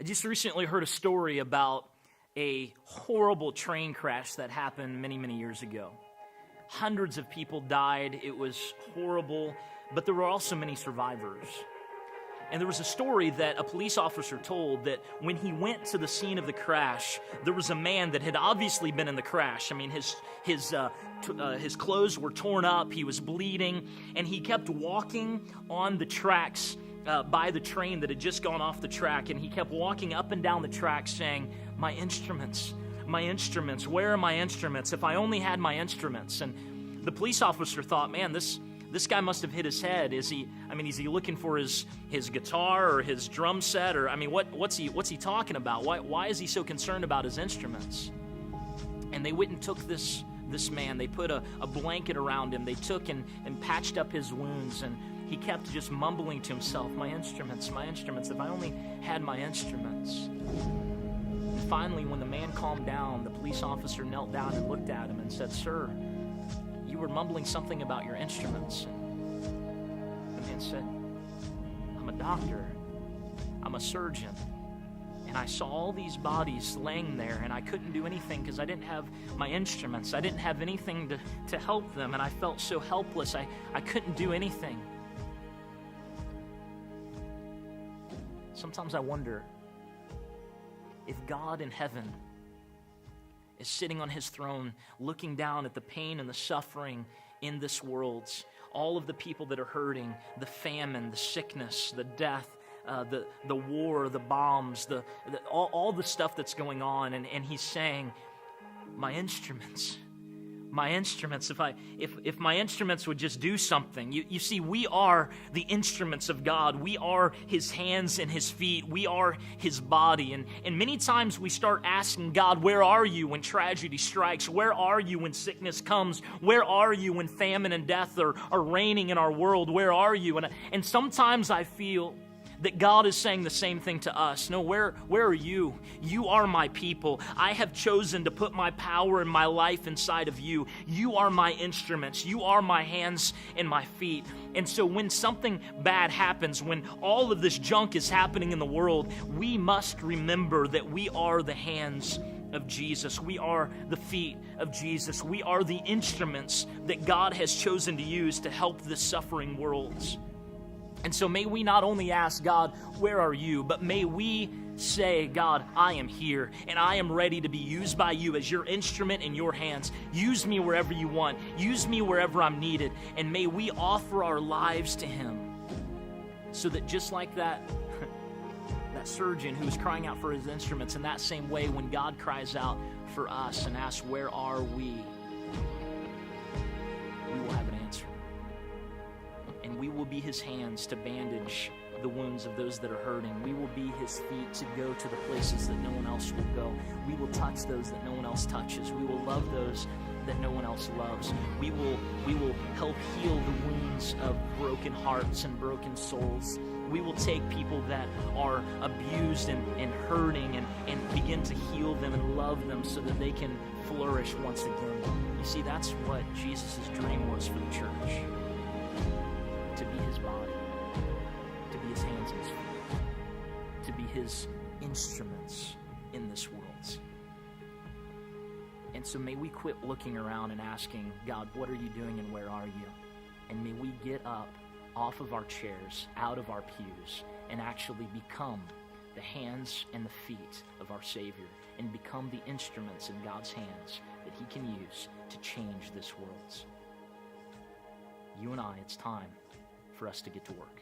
I just recently heard a story about a horrible train crash that happened many, many years ago. Hundreds of people died. It was horrible, but there were also many survivors. And there was a story that a police officer told that when he went to the scene of the crash, there was a man that had obviously been in the crash. I mean, his clothes were torn up, he was bleeding, and he kept walking on the tracks by the train that had just gone off the track, and he kept walking up and down the track saying, my instruments, where are my instruments? If I only had my instruments. And the police officer thought, man, this guy must have hit his head. Is he looking for his guitar or his drum set? Or, what's he talking about? Why is he so concerned about his instruments? And they went and took this man. They put a blanket around him. They took and patched up his wounds, and he kept just mumbling to himself, my instruments, if I only had my instruments. And finally, when the man calmed down, the police officer knelt down and looked at him and said, sir, you were mumbling something about your instruments. And the man said, I'm a doctor. I'm a surgeon. And I saw all these bodies laying there, and I couldn't do anything because I didn't have my instruments. I didn't have anything to help them, and I felt so helpless. I couldn't do anything. Sometimes I wonder if God in heaven is sitting on his throne looking down at the pain and the suffering in this world, all of the people that are hurting, the famine, the sickness, the death, the war, the bombs, all the stuff that's going on, and he's saying, my instruments, if my instruments would just do something. You see, we are the instruments of God. We are his hands and his feet. We are his body. And many times we start asking God, where are you when tragedy strikes? Where are you when sickness comes? Where are you when famine and death are reigning in our world? Where are you? And sometimes I feel that God is saying the same thing to us. No, where are you? You are my people. I have chosen to put my power and my life inside of you. You are my instruments. You are my hands and my feet. And so when something bad happens, when all of this junk is happening in the world, we must remember that we are the hands of Jesus. We are the feet of Jesus. We are the instruments that God has chosen to use to help this suffering world. And so may we not only ask God, where are you? But may we say, God, I am here, and I am ready to be used by you as your instrument in your hands. Use me wherever you want. Use me wherever I'm needed. And may we offer our lives to him so that just like that surgeon who was crying out for his instruments, in that same way, when God cries out for us and asks, where are we will have an answer. And we will be his hands to bandage the wounds of those that are hurting. We will be his feet to go to the places that no one else will go. We will touch those that no one else touches. We will love those that no one else loves. We will help heal the wounds of broken hearts and broken souls. We will take people that are abused and hurting and begin to heal them and love them so that they can flourish once again. You see, that's what Jesus' dream was for the church. To be his body, to be his hands and his feet, to be his instruments in this world. And so may we quit looking around and asking, God, what are you doing and where are you? And may we get up off of our chairs, out of our pews, and actually become the hands and the feet of our Savior, and become the instruments in God's hands that he can use to change this world. You and I, it's time for us to get to work.